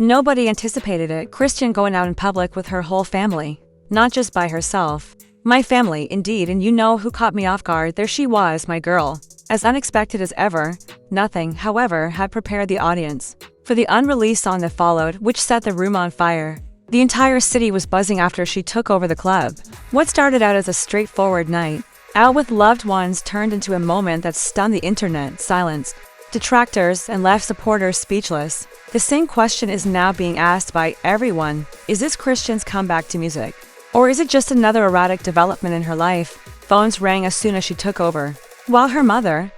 Nobody anticipated it, Chrisean going out in public with her whole family, not just by herself. My family, indeed, and you know who caught me off guard. There she was, my girl. As unexpected as ever. Nothing, however, had prepared the audience for the unreleased song that followed, which set the room on fire. The entire city was buzzing after she took over the club. What started out as a straightforward night out with loved ones turned into a moment that stunned the internet, silenced detractors, and left supporters speechless. The same question is now being asked by everyone. Is this Chrisean's comeback to music? Or is it just another erratic development in her life? Phones rang as soon as she took over, while her mother,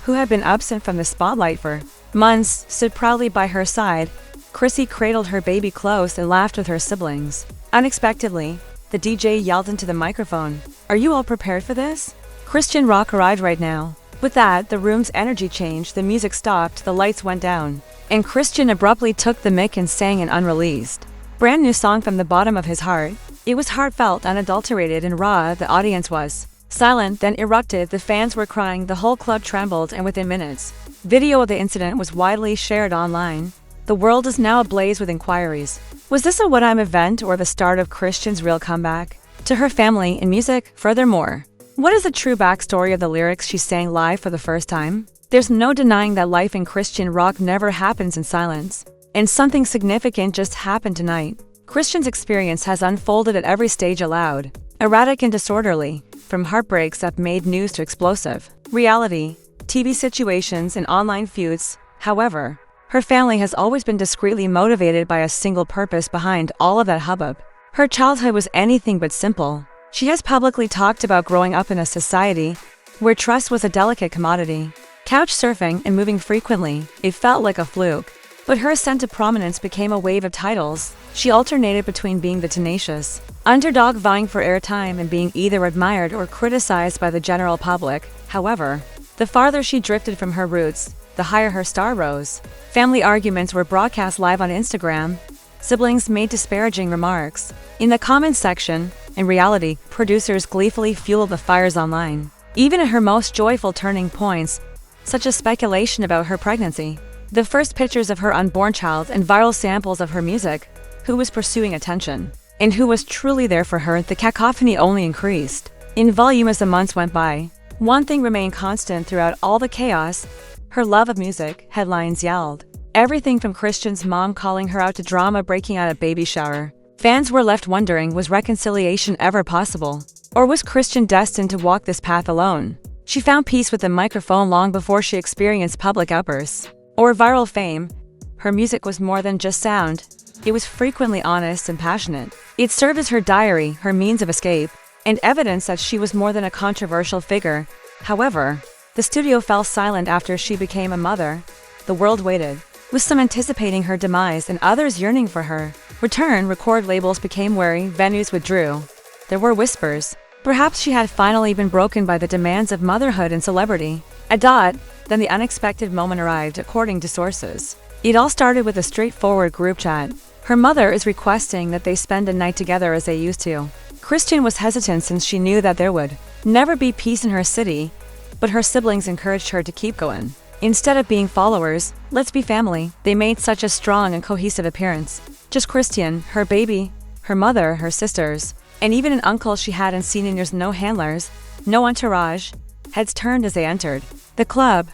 who had been absent from the spotlight for months, stood proudly by her side. Chrissy cradled her baby close and laughed with her siblings. Unexpectedly, the DJ yelled into the microphone, "Are you all prepared for this? Chrisean Rock arrived right now." With that, the room's energy changed, the music stopped, the lights went down, and Chrisean abruptly took the mic and sang an unreleased, brand new song from the bottom of his heart. It was heartfelt, unadulterated, and raw. The audience was silent, then erupted. The fans were crying, the whole club trembled, and within minutes, video of the incident was widely shared online. The world is now ablaze with inquiries. Was this a one-time event or the start of Chrisean's real comeback to her family and music? Furthermore, what is the true backstory of the lyrics she sang live for the first time? There's no denying that life in Chrisean Rock never happens in silence. And something significant just happened tonight. Chrisean's experience has unfolded at every stage aloud. Erratic and disorderly, from heartbreaks that made news to explosive reality, TV situations, and online feuds. However, her family has always been discreetly motivated by a single purpose behind all of that hubbub. Her childhood was anything but simple. She has publicly talked about growing up in a society where trust was a delicate commodity. Couch surfing and moving frequently, it felt like a fluke. But her ascent to prominence became a wave of titles. She alternated between being the tenacious underdog vying for airtime and being either admired or criticized by the general public. However, the farther she drifted from her roots, the higher her star rose. Family arguments were broadcast live on Instagram. Siblings made disparaging remarks in the comments section. In reality, producers gleefully fueled the fires online. Even at her most joyful turning points, such as speculation about her pregnancy, the first pictures of her unborn child, and viral samples of her music, who was pursuing attention, and who was truly there for her, the cacophony only increased in volume as the months went by. One thing remained constant throughout all the chaos: her love of music. Headlines yelled everything from Chrisean's mom calling her out to drama breaking out at baby shower. Fans were left wondering, was reconciliation ever possible? Or was Chrisean destined to walk this path alone? She found peace with the microphone long before she experienced public outbursts or viral fame. Her music was more than just sound. It was frequently honest and passionate. It served as her diary, her means of escape, and evidence that she was more than a controversial figure. However, the studio fell silent after she became a mother. The world waited, with some anticipating her demise and others yearning for her return. Record labels became wary, venues withdrew. There were whispers. Perhaps she had finally been broken by the demands of motherhood and celebrity. Then the unexpected moment arrived, according to sources. It all started with a straightforward group chat. Her mother is requesting that they spend a night together as they used to. Chrisean was hesitant since she knew that there would never be peace in her city, but her siblings encouraged her to keep going. Instead of being followers, let's be family. They made such a strong and cohesive appearance. Just Chrisean, her baby, her mother, her sisters, and even an uncle she hadn't seen in years. No handlers, no entourage. Heads turned as they entered the club.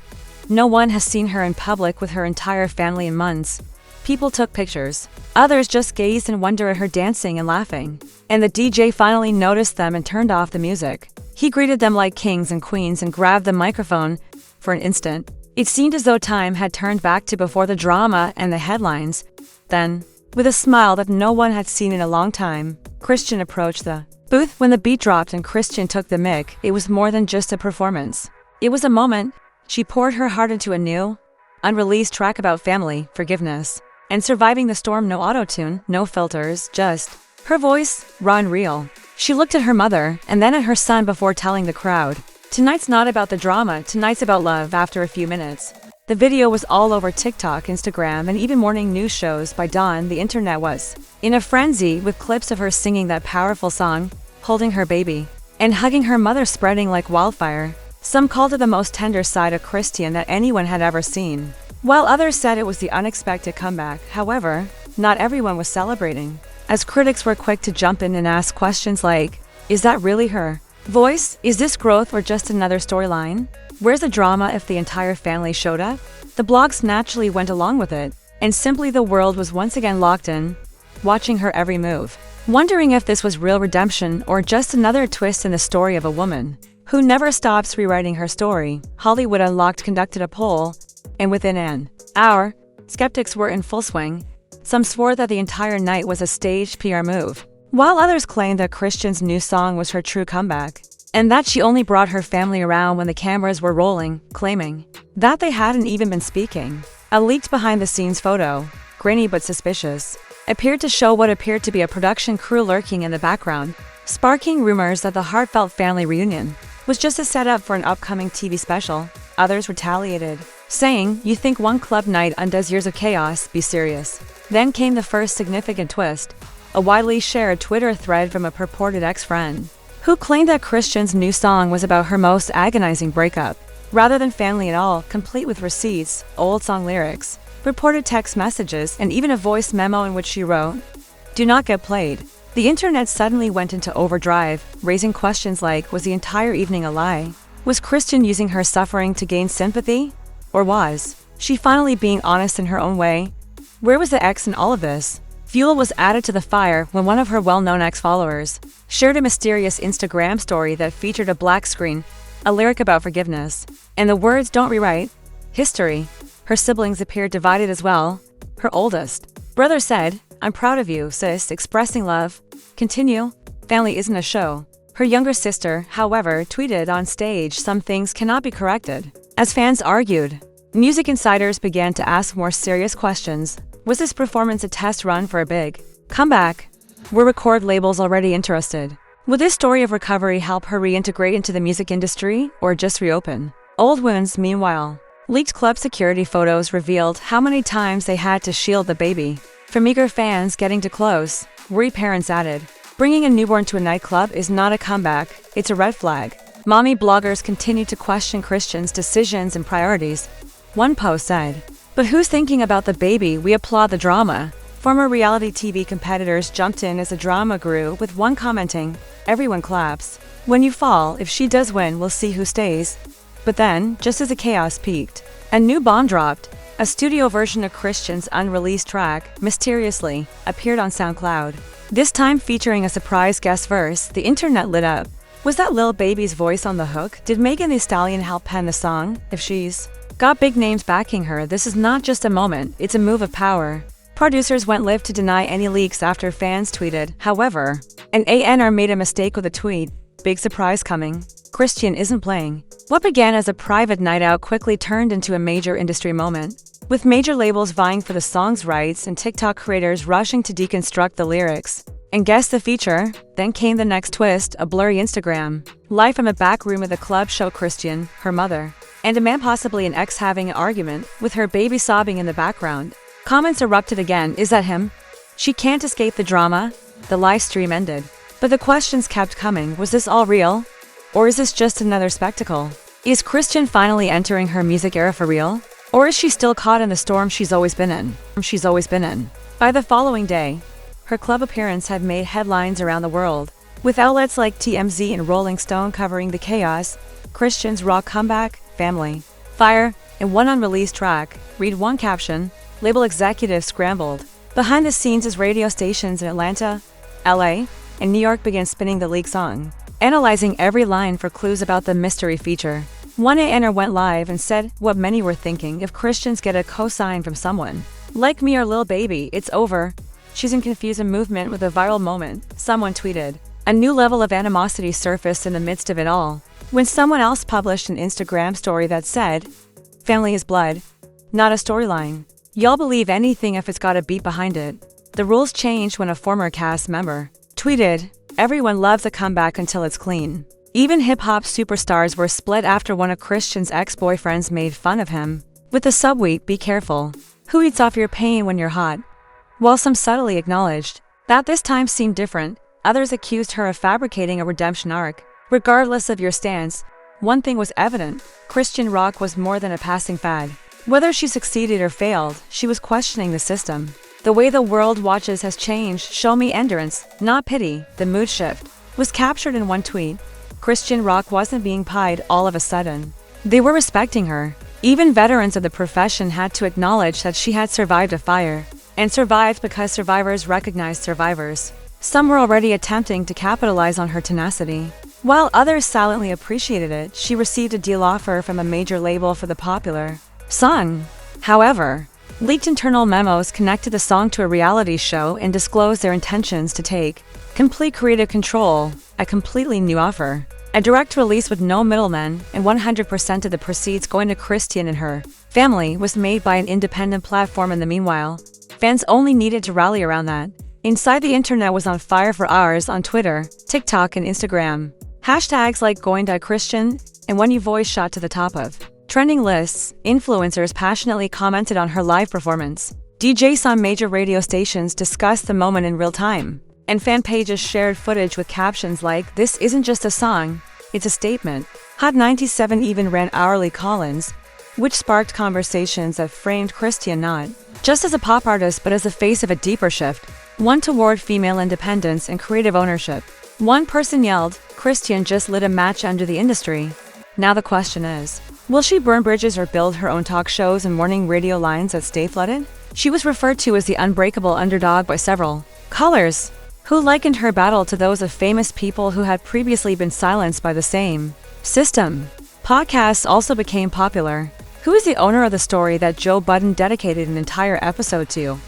No one has seen her in public with her entire family in months. People took pictures. Others just gazed in wonder at her dancing and laughing. And the DJ finally noticed them and turned off the music. He greeted them like kings and queens and grabbed the microphone. For an instant, it seemed as though time had turned back to before the drama and the headlines. Then, with a smile that no one had seen in a long time, Chrisean approached the booth. When the beat dropped and Chrisean took the mic, it was more than just a performance. It was a moment. She poured her heart into a new, unreleased track about family, forgiveness, and surviving the storm. No auto-tune, no filters, just her voice, raw and real. She looked at her mother and then at her son before telling the crowd, "Tonight's not about the drama, tonight's about love." After a few minutes, the video was all over TikTok, Instagram, and even morning news shows. By dawn, the internet was in a frenzy with clips of her singing that powerful song, holding her baby, and hugging her mother, spreading like wildfire. Some called it the most tender side of Chrisean that anyone had ever seen, while others said it was the unexpected comeback. However, not everyone was celebrating, as critics were quick to jump in and ask questions like, is that really her voice? Is this growth or just another storyline? Where's the drama if the entire family showed up? The blogs naturally went along with it, and simply the world was once again locked in, watching her every move, wondering if this was real redemption or just another twist in the story of a woman who never stops rewriting her story. Hollywood Unlocked conducted a poll, and within an hour, skeptics were in full swing. Some swore that the entire night was a staged PR move, while others claimed that Chrisean's new song was her true comeback, and that she only brought her family around when the cameras were rolling, claiming that they hadn't even been speaking. A leaked behind-the-scenes photo, grainy but suspicious, appeared to show what appeared to be a production crew lurking in the background, sparking rumors that the heartfelt family reunion was just a setup for an upcoming TV special. Others retaliated, saying, "You think one club night undoes years of chaos? Be serious." Then came the first significant twist, a widely shared Twitter thread from a purported ex-friend, who claimed that Chrisean's new song was about her most agonizing breakup, rather than family at all, complete with receipts, old song lyrics, reported text messages, and even a voice memo in which she wrote, "Do not get played." The internet suddenly went into overdrive, raising questions like, was the entire evening a lie? Was Chrisean using her suffering to gain sympathy? Or was she finally being honest in her own way? Where was the ex in all of this? Fuel was added to the fire when one of her well-known ex-followers shared a mysterious Instagram story that featured a black screen, a lyric about forgiveness, and the words "don't rewrite history." Her siblings appeared divided as well. Her oldest brother said, "I'm proud of you, sis, expressing love. Continue. Family isn't a show." Her younger sister, however, tweeted on stage, "Some things cannot be corrected." As fans argued, music insiders began to ask more serious questions. Was this performance a test run for a big comeback? Were record labels already interested? Would this story of recovery help her reintegrate into the music industry, or just reopen old wounds? Meanwhile, leaked club security photos revealed how many times they had to shield the baby from eager fans getting too close. Worried parents added, "Bringing a newborn to a nightclub is not a comeback, it's a red flag." Mommy bloggers continued to question Chrisean's decisions and priorities. One post said, "But who's thinking about the baby? We applaud the drama." Former reality TV competitors jumped in as the drama grew, with one commenting, "Everyone claps when you fall. If she does win, we'll see who stays." But then, just as the chaos peaked, a new bomb dropped. A studio version of Chrisean's unreleased track, mysteriously, appeared on SoundCloud. This time featuring a surprise guest verse. The internet lit up. Was that Lil Baby's voice on the hook? Did Megan Thee Stallion help pen the song? If she's got big names backing her, this is not just a moment, it's a move of power. Producers went live to deny any leaks after fans tweeted. However, an A&R made a mistake with a tweet. Big surprise coming. Chrisean isn't playing. What began as a private night out quickly turned into a major industry moment, with major labels vying for the song's rights and TikTok creators rushing to deconstruct the lyrics and guess the feature. Then came the next twist, a blurry Instagram live from a back room of the club showed Chrisean, her mother, and a man, possibly an ex, having an argument, with her baby sobbing in the background. Comments erupted again. Is that him? She can't escape the drama. The live stream ended, but the questions kept coming. Was this all real? Or is this just another spectacle? Is Chrisean finally entering her music era for real? Or is she still caught in the storm she's always been in? By the following day, her club appearance had made headlines around the world, with outlets like TMZ and Rolling Stone covering the chaos. Chrisean's rock comeback, family, fire, and one unreleased track. Read one caption. Label executives scrambled behind the scenes as radio stations in Atlanta, LA, and New York began spinning the leaked song, analyzing every line for clues about the mystery feature. One A&R went live and said what many were thinking: if Chrisean's get a cosign from someone like me or Lil Baby, it's over. She's in confusing movement with a viral moment, someone tweeted. A new level of animosity surfaced in the midst of it all, when someone else published an Instagram story that said, "Family is blood, not a storyline. Y'all believe anything if it's got a beat behind it." The rules changed when a former cast member tweeted, "Everyone loves a comeback until it's clean." Even hip-hop superstars were split after one of Chrisean's ex-boyfriends made fun of him with the subtweet, "Be careful who eats off your pain when you're hot." While some subtly acknowledged that this time seemed different, others accused her of fabricating a redemption arc. Regardless of your stance, one thing was evident: Chrisean Rock was more than a passing fad. Whether she succeeded or failed, she was questioning the system. The way the world watches has changed. Show me endurance, not pity. The mood shift was captured in one tweet. Chrisean Rock wasn't being pied all of a sudden. They were respecting her. Even veterans of the profession had to acknowledge that she had survived a fire, and survived because survivors recognized survivors. Some were already attempting to capitalize on her tenacity, while others silently appreciated it. She received a deal offer from a major label for the popular song. However, leaked internal memos connected the song to a reality show and disclosed their intentions to take complete creative control, a completely new offer. A direct release with no middlemen, and 100% of the proceeds going to Chrisean and her family was made by an independent platform. In the meanwhile, fans only needed to rally around that. Inside, the internet was on fire for hours on Twitter, TikTok, and Instagram. Hashtags like going to Chrisean and When You Voice shot to the top of trending lists. Influencers passionately commented on her live performance. DJs on major radio stations discussed the moment in real time, and fan pages shared footage with captions like, "This isn't just a song, it's a statement." Hot 97 even ran hourly call-ins, which sparked conversations that framed Chrisean not just as a pop artist but as the face of a deeper shift, one toward female independence and creative ownership. One person yelled, "Chrisean just lit a match under the industry." Now the question is, will she burn bridges or build her own talk shows and morning radio lines that stay flooded? She was referred to as the unbreakable underdog by several callers, who likened her battle to those of famous people who had previously been silenced by the same system. Podcasts also became popular. Who is the owner of the story that Joe Budden dedicated an entire episode to?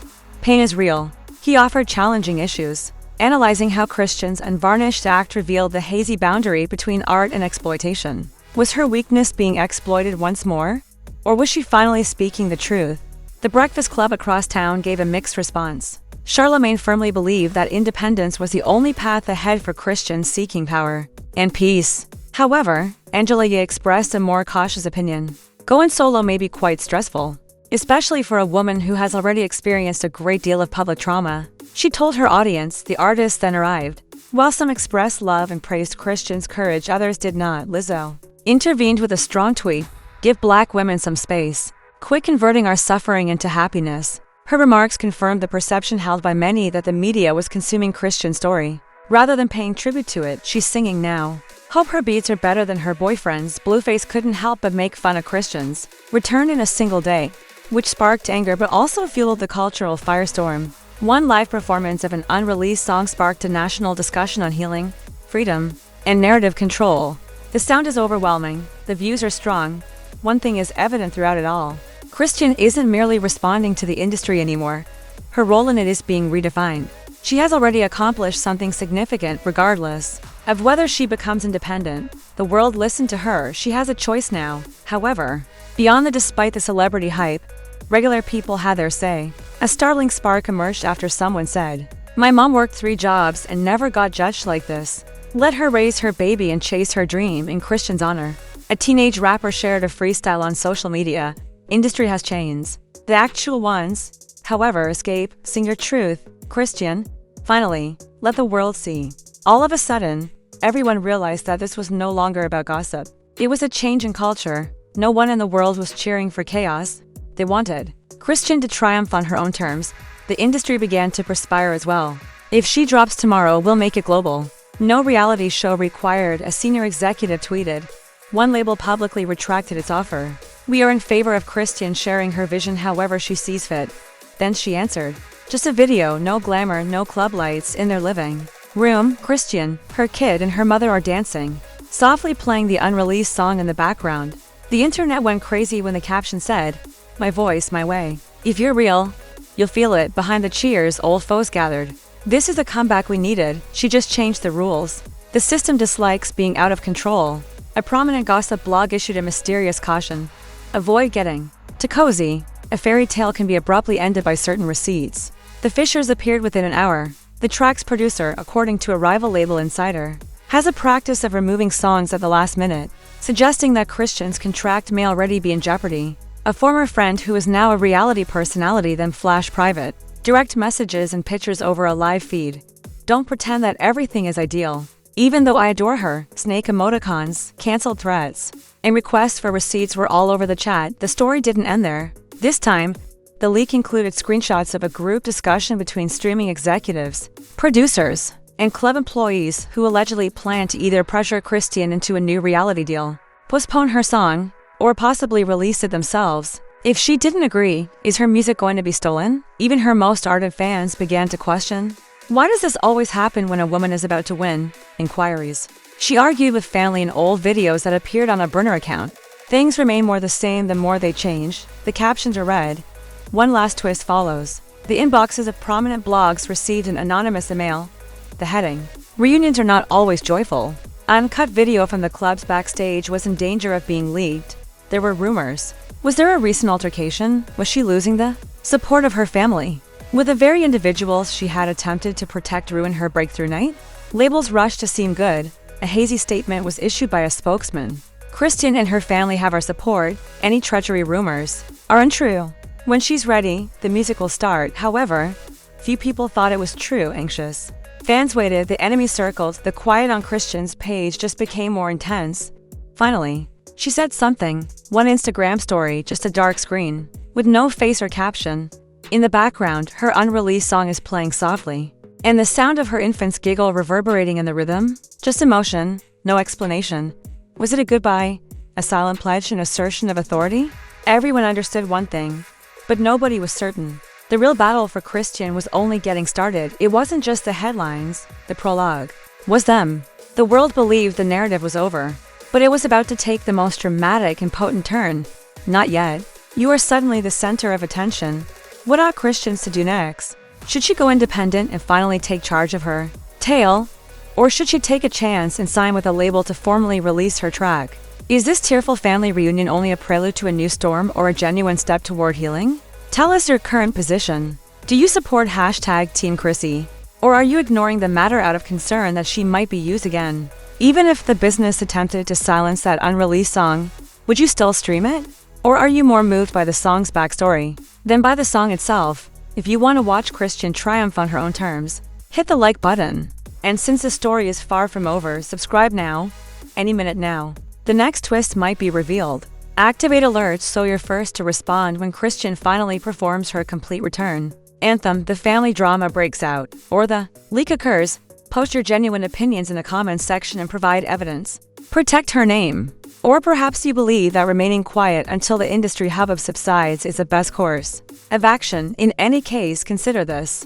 Pain is real. He offered challenging issues, analyzing how Chrisean's unvarnished act revealed the hazy boundary between art and exploitation. Was her weakness being exploited once more? Or was she finally speaking the truth? The Breakfast Club across town gave a mixed response. Charlemagne firmly believed that independence was the only path ahead for Chrisean seeking power and peace. However, Angela Ye expressed a more cautious opinion. Going solo may be quite stressful, especially for a woman who has already experienced a great deal of public trauma. She told her audience. The artist then arrived. While some expressed love and praised Chrisean's courage, others did not. Lizzo intervened with a strong tweet, "Give Black women some space. Quit converting our suffering into happiness." Her remarks confirmed the perception held by many that the media was consuming Chrisean's story, rather than paying tribute to it. She's singing now. Hope her beats are better than her boyfriend's. Blueface couldn't help but make fun of Chrisean's return in a single day, which sparked anger but also fueled the cultural firestorm. One live performance of an unreleased song sparked a national discussion on healing, freedom, and narrative control. The sound is overwhelming, the views are strong. One thing is evident throughout it all. Chrisean isn't merely responding to the industry anymore. Her role in it is being redefined. She has already accomplished something significant regardless of whether she becomes independent. The world listened to her. She has a choice now. However, beyond despite the celebrity hype, regular people had their say. A startling spark emerged after someone said, "My mom worked 3 jobs and never got judged like this. Let her raise her baby and chase her dream in Chrisean's honor." A teenage rapper shared a freestyle on social media. Industry has chains. The actual ones, however, escape. Sing your truth, Chrisean. Finally, let the world see. All of a sudden, everyone realized that this was no longer about gossip. It was a change in culture. No one in the world was cheering for chaos. They wanted Chrisean to triumph on her own terms. The industry began to perspire as well. "If she drops tomorrow, we'll make it global." No reality show required, a senior executive tweeted. One label publicly retracted its offer. "We are in favor of Chrisean sharing her vision however she sees fit." Then she answered, "Just a video, no glamour, no club lights, in their living room. Chrisean, her kid, and her mother are dancing, softly playing the unreleased song in the background." The internet went crazy when the caption said, "My voice, my way. If you're real, you'll feel it." Behind the cheers, old foes gathered. "This is the comeback we needed. She just changed the rules. The system dislikes being out of control." A prominent gossip blog issued a mysterious caution. Avoid getting too cozy. A fairy tale can be abruptly ended by certain receipts. The Fishers appeared within an hour. The track's producer, according to a rival label insider, has a practice of removing songs at the last minute, suggesting that Chrisean's contract may already be in jeopardy. A former friend who is now a reality personality then flashed private, direct messages and pictures over a live feed. "Don't pretend that everything is ideal. Even though I adore her." Snake emoticons, canceled threats, and requests for receipts were all over the chat. The story didn't end there. This time, the The leak included screenshots of a group discussion between streaming executives, producers, and club employees who allegedly planned to either pressure Chrisean into a new reality deal, postpone her song, or possibly release it themselves. If she didn't agree, is her music going to be stolen? Even her most ardent fans began to question. Why does this always happen when a woman is about to win? Inquiries. She argued with family in old videos that appeared on a burner account. Things remain more the same the more they change. The captions are read. One last twist follows. The inboxes of prominent blogs received an anonymous email. The heading. Reunions are not always joyful. Uncut video from the club's backstage was in danger of being leaked. There were rumors. Was there a recent altercation? Was she losing the support of her family? Would the very individuals she had attempted to protect ruin her breakthrough night? Labels rushed to seem good. A hazy statement was issued by a spokesman. Chrisean and her family have our support. Any treachery rumors are untrue. When she's ready, the music will start. However, few people thought it was true. Anxious fans waited. The enemy circled. The quiet on Chrisean's page just became more intense. Finally, she said something. One Instagram story, just a dark screen, with no face or caption. In the background, her unreleased song is playing softly, and the sound of her infant's giggle reverberating in the rhythm. Just emotion, no explanation. Was it a goodbye? A silent pledge, an assertion of authority? Everyone understood one thing, but nobody was certain. The real battle for Chrisean was only getting started. It wasn't just the headlines. The prologue was them. The world believed the narrative was over, but it was about to take the most dramatic and potent turn. Not yet. You are suddenly the center of attention. What ought Chrisean to do next? Should she go independent and finally take charge of her tale? Or should she take a chance and sign with a label to formally release her track? Is this tearful family reunion only a prelude to a new storm or a genuine step toward healing? Tell us your current position. Do you support #Team Chrissy? Or are you ignoring the matter out of concern that she might be used again? Even if the business attempted to silence that unreleased song, would you still stream it? Or are you more moved by the song's backstory than by the song itself? If you want to watch Chrisean triumph on her own terms, hit the like button. And since the story is far from over, subscribe now. Any minute now, the next twist might be revealed. Activate alerts so you're first to respond when Chrisean finally performs her complete return anthem, the family drama breaks out, or the leak occurs. Post your genuine opinions in the comments section and provide evidence. Protect her name. Or perhaps you believe that remaining quiet until the industry hubbub subsides is the best course of action. In any case, consider this.